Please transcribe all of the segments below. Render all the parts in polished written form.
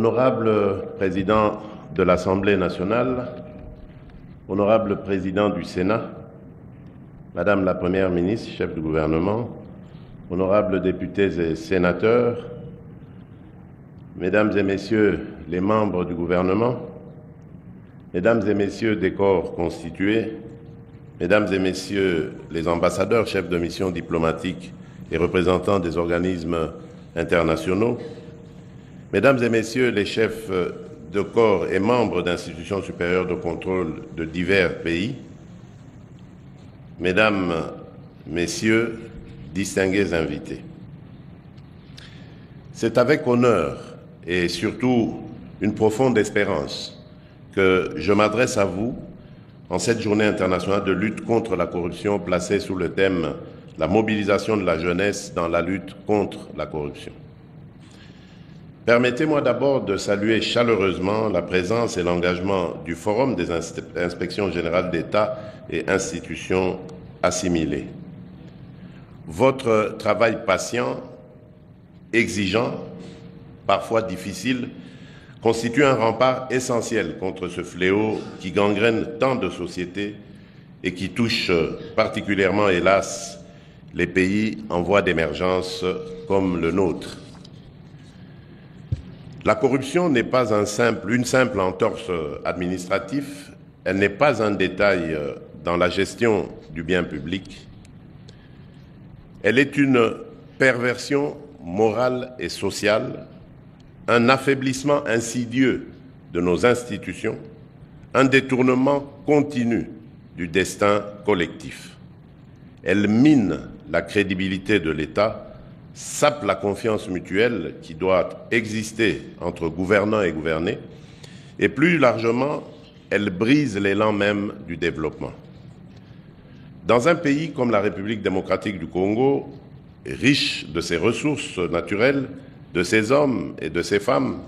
Honorable Président de l'Assemblée nationale, Honorable Président du Sénat, Madame la Première ministre, chef du gouvernement, honorables députés et sénateurs, Mesdames et Messieurs les membres du gouvernement, Mesdames et Messieurs des corps constitués, Mesdames et Messieurs les ambassadeurs, chefs de mission diplomatique et représentants des organismes internationaux, Mesdames et Messieurs les chefs de corps et membres d'institutions supérieures de contrôle de divers pays, Mesdames, Messieurs, distingués invités. C'est avec honneur et surtout une profonde espérance que je m'adresse à vous en cette journée internationale de lutte contre la corruption placée sous le thème « La mobilisation de la jeunesse dans la lutte contre la corruption ». Permettez-moi d'abord de saluer chaleureusement la présence et l'engagement du Forum des inspections générales d'État et institutions assimilées. Votre travail patient, exigeant, parfois difficile, constitue un rempart essentiel contre ce fléau qui gangrène tant de sociétés et qui touche particulièrement, hélas, les pays en voie d'émergence comme le nôtre. La corruption n'est pas une simple entorse administrative, elle n'est pas un détail dans la gestion du bien public. Elle est une perversion morale et sociale, un affaiblissement insidieux de nos institutions, un détournement continu du destin collectif. Elle mine la crédibilité de l'État, sape la confiance mutuelle qui doit exister entre gouvernants et gouvernés, et plus largement, elle brise l'élan même du développement. Dans un pays comme la République démocratique du Congo, riche de ses ressources naturelles, de ses hommes et de ses femmes,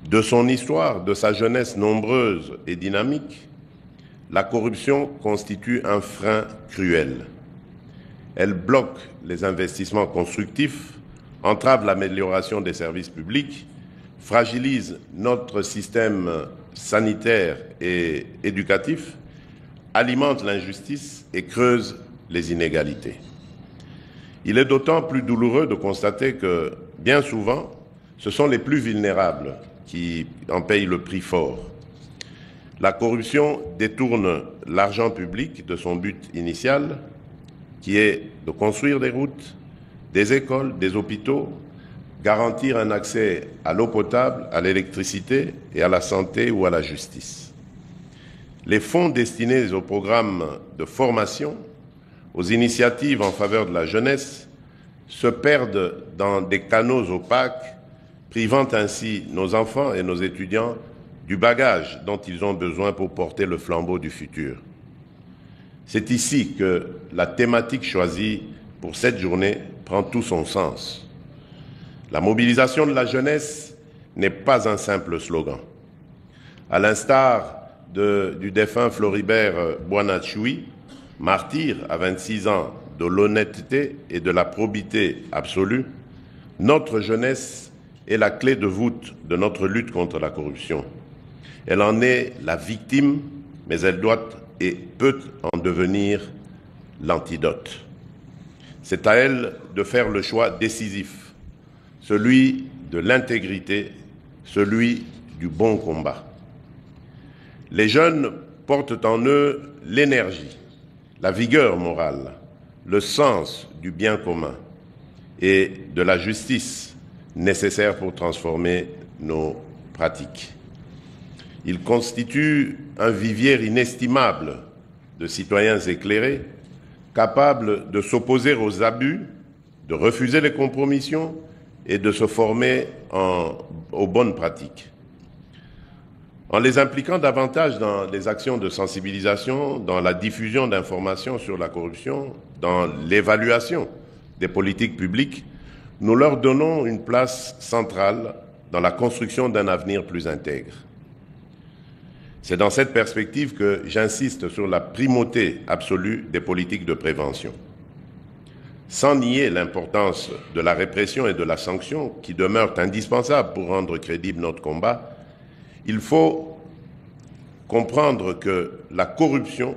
de son histoire, de sa jeunesse nombreuse et dynamique, la corruption constitue un frein cruel. Elle bloque les investissements constructifs, entrave l'amélioration des services publics, fragilise notre système sanitaire et éducatif, alimente l'injustice et creuse les inégalités. Il est d'autant plus douloureux de constater que, bien souvent, ce sont les plus vulnérables qui en payent le prix fort. La corruption détourne l'argent public de son but initial, qui est de construire des routes, des écoles, des hôpitaux, garantir un accès à l'eau potable, à l'électricité et à la santé ou à la justice. Les fonds destinés aux programmes de formation, aux initiatives en faveur de la jeunesse, se perdent dans des canaux opaques, privant ainsi nos enfants et nos étudiants du bagage dont ils ont besoin pour porter le flambeau du futur. C'est ici que la thématique choisie pour cette journée prend tout son sens. La mobilisation de la jeunesse n'est pas un simple slogan. À l'instar du défunt Floribert Boinachui, martyr à 26 ans de l'honnêteté et de la probité absolue, notre jeunesse est la clé de voûte de notre lutte contre la corruption. Elle en est la victime, mais elle doit et peut en devenir l'antidote. C'est à elle de faire le choix décisif, celui de l'intégrité, celui du bon combat. Les jeunes portent en eux l'énergie, la vigueur morale, le sens du bien commun et de la justice nécessaire pour transformer nos pratiques. Ils constituent un vivier inestimable de citoyens éclairés, capables de s'opposer aux abus, de refuser les compromissions et de se former aux bonnes pratiques. En les impliquant davantage dans les actions de sensibilisation, dans la diffusion d'informations sur la corruption, dans l'évaluation des politiques publiques, nous leur donnons une place centrale dans la construction d'un avenir plus intègre. C'est dans cette perspective que j'insiste sur la primauté absolue des politiques de prévention. Sans nier l'importance de la répression et de la sanction qui demeurent indispensables pour rendre crédible notre combat, il faut comprendre que la corruption,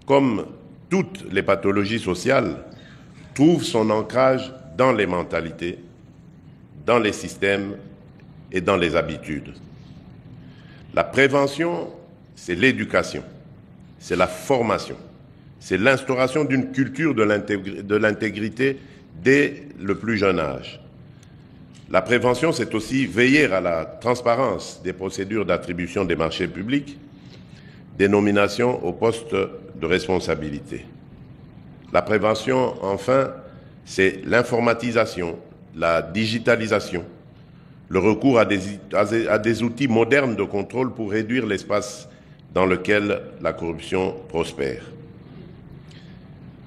comme toutes les pathologies sociales, trouve son ancrage dans les mentalités, dans les systèmes et dans les habitudes. La prévention, c'est l'éducation, c'est la formation, c'est l'instauration d'une culture de l'intégrité dès le plus jeune âge. La prévention, c'est aussi veiller à la transparence des procédures d'attribution des marchés publics, des nominations aux postes de responsabilité. La prévention, enfin, c'est l'informatisation, la digitalisation, le recours à des outils modernes de contrôle pour réduire l'espace dans lequel la corruption prospère.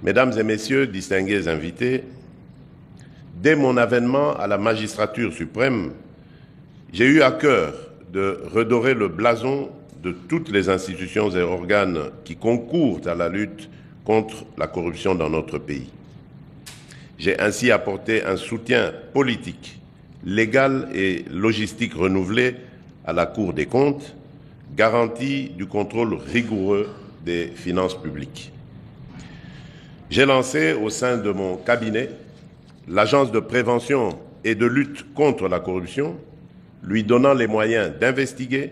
Mesdames et messieurs, distingués invités, dès mon avènement à la magistrature suprême, j'ai eu à cœur de redorer le blason de toutes les institutions et organes qui concourent à la lutte contre la corruption dans notre pays. J'ai ainsi apporté un soutien politique, légal et logistique renouvelé à la Cour des comptes, garantie du contrôle rigoureux des finances publiques. J'ai lancé au sein de mon cabinet l'Agence de prévention et de lutte contre la corruption, lui donnant les moyens d'investiguer,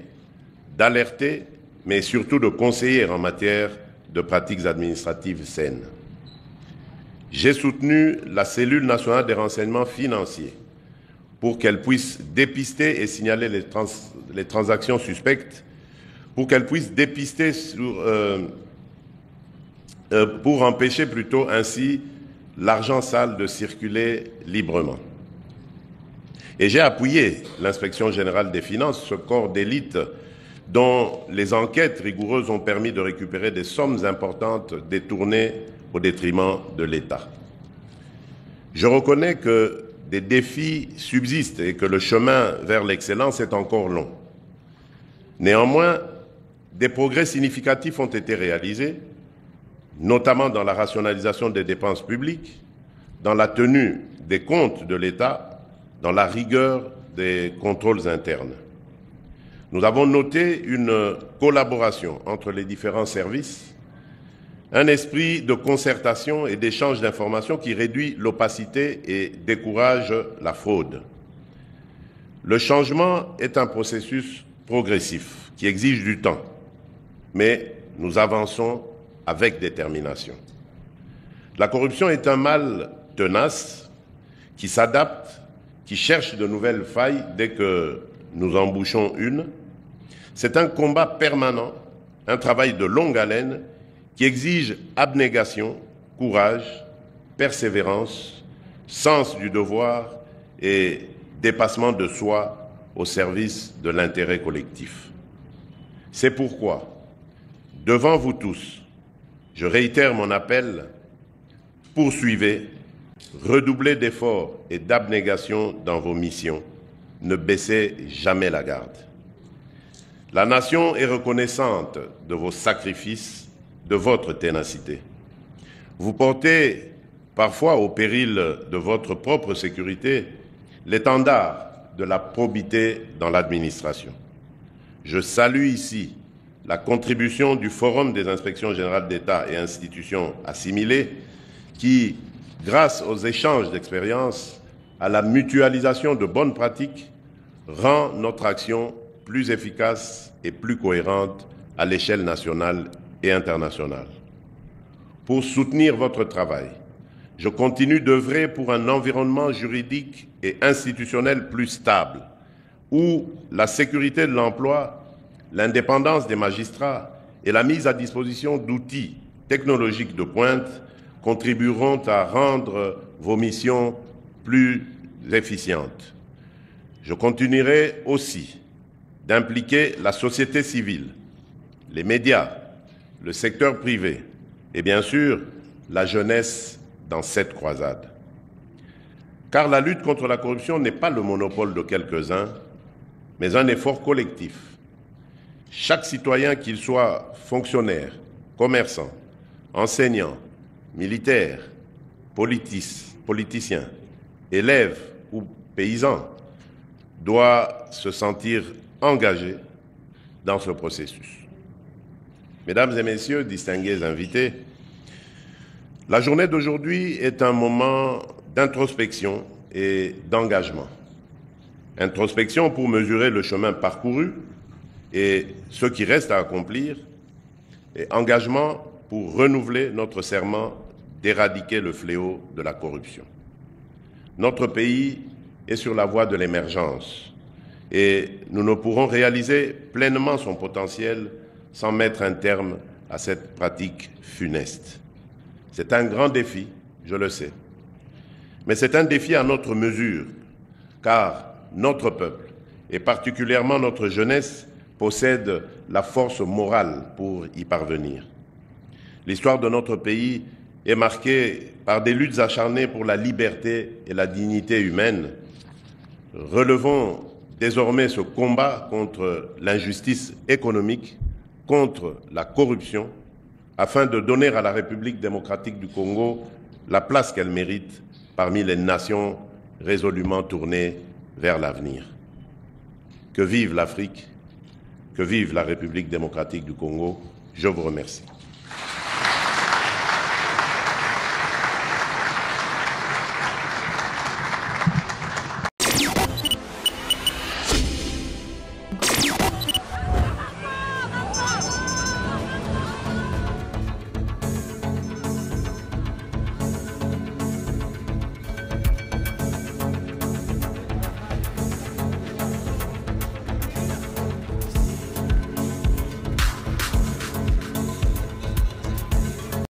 d'alerter, mais surtout de conseiller en matière de pratiques administratives saines. J'ai soutenu la cellule nationale des renseignements financiers pour qu'elle puisse dépister et signaler les transactions suspectes, pour qu'elle puisse dépister pour empêcher plutôt ainsi l'argent sale de circuler librement. Et j'ai appuyé l'Inspection générale des finances, ce corps d'élite dont les enquêtes rigoureuses ont permis de récupérer des sommes importantes détournées au détriment de l'État. Je reconnais que des défis subsistent et que le chemin vers l'excellence est encore long. Néanmoins, des progrès significatifs ont été réalisés, notamment dans la rationalisation des dépenses publiques, dans la tenue des comptes de l'État, dans la rigueur des contrôles internes. Nous avons noté une collaboration entre les différents services, un esprit de concertation et d'échange d'informations qui réduit l'opacité et décourage la fraude. Le changement est un processus progressif qui exige du temps, mais nous avançons avec détermination. La corruption est un mal tenace qui s'adapte, qui cherche de nouvelles failles dès que nous en bouchons une. C'est un combat permanent, un travail de longue haleine qui exige abnégation, courage, persévérance, sens du devoir et dépassement de soi au service de l'intérêt collectif. C'est pourquoi, devant vous tous, je réitère mon appel, poursuivez, redoublez d'efforts et d'abnégation dans vos missions, ne baissez jamais la garde. La nation est reconnaissante de vos sacrifices, de votre ténacité. Vous portez, parfois au péril de votre propre sécurité, l'étendard de la probité dans l'administration. Je salue ici la contribution du Forum des inspections générales d'État et institutions assimilées qui, grâce aux échanges d'expériences, à la mutualisation de bonnes pratiques, rend notre action plus efficace et plus cohérente à l'échelle nationale et internationale. Pour soutenir votre travail, je continue d'œuvrer pour un environnement juridique et institutionnel plus stable, où la sécurité de l'emploi, l'indépendance des magistrats et la mise à disposition d'outils technologiques de pointe contribueront à rendre vos missions plus efficientes. Je continuerai aussi d'impliquer la société civile, les médias, le secteur privé et bien sûr la jeunesse dans cette croisade. Car la lutte contre la corruption n'est pas le monopole de quelques-uns, mais un effort collectif. Chaque citoyen, qu'il soit fonctionnaire, commerçant, enseignant, militaire, politicien, élève ou paysan doit se sentir engagé dans ce processus. Mesdames et messieurs, distingués invités, la journée d'aujourd'hui est un moment d'introspection et d'engagement. Introspection pour mesurer le chemin parcouru et ce qui reste à accomplir, et engagement pour renouveler notre serment d'éradiquer le fléau de la corruption. Notre pays est sur la voie de l'émergence et nous ne pourrons réaliser pleinement son potentiel sans mettre un terme à cette pratique funeste. C'est un grand défi, je le sais, mais c'est un défi à notre mesure, car notre peuple, et particulièrement notre jeunesse, possède la force morale pour y parvenir. L'histoire de notre pays est marquée par des luttes acharnées pour la liberté et la dignité humaine. Relevons désormais ce combat contre l'injustice économique, contre la corruption, afin de donner à la République démocratique du Congo la place qu'elle mérite parmi les nations résolument tournées vers l'avenir. Que vive l'Afrique, que vive la République démocratique du Congo. Je vous remercie.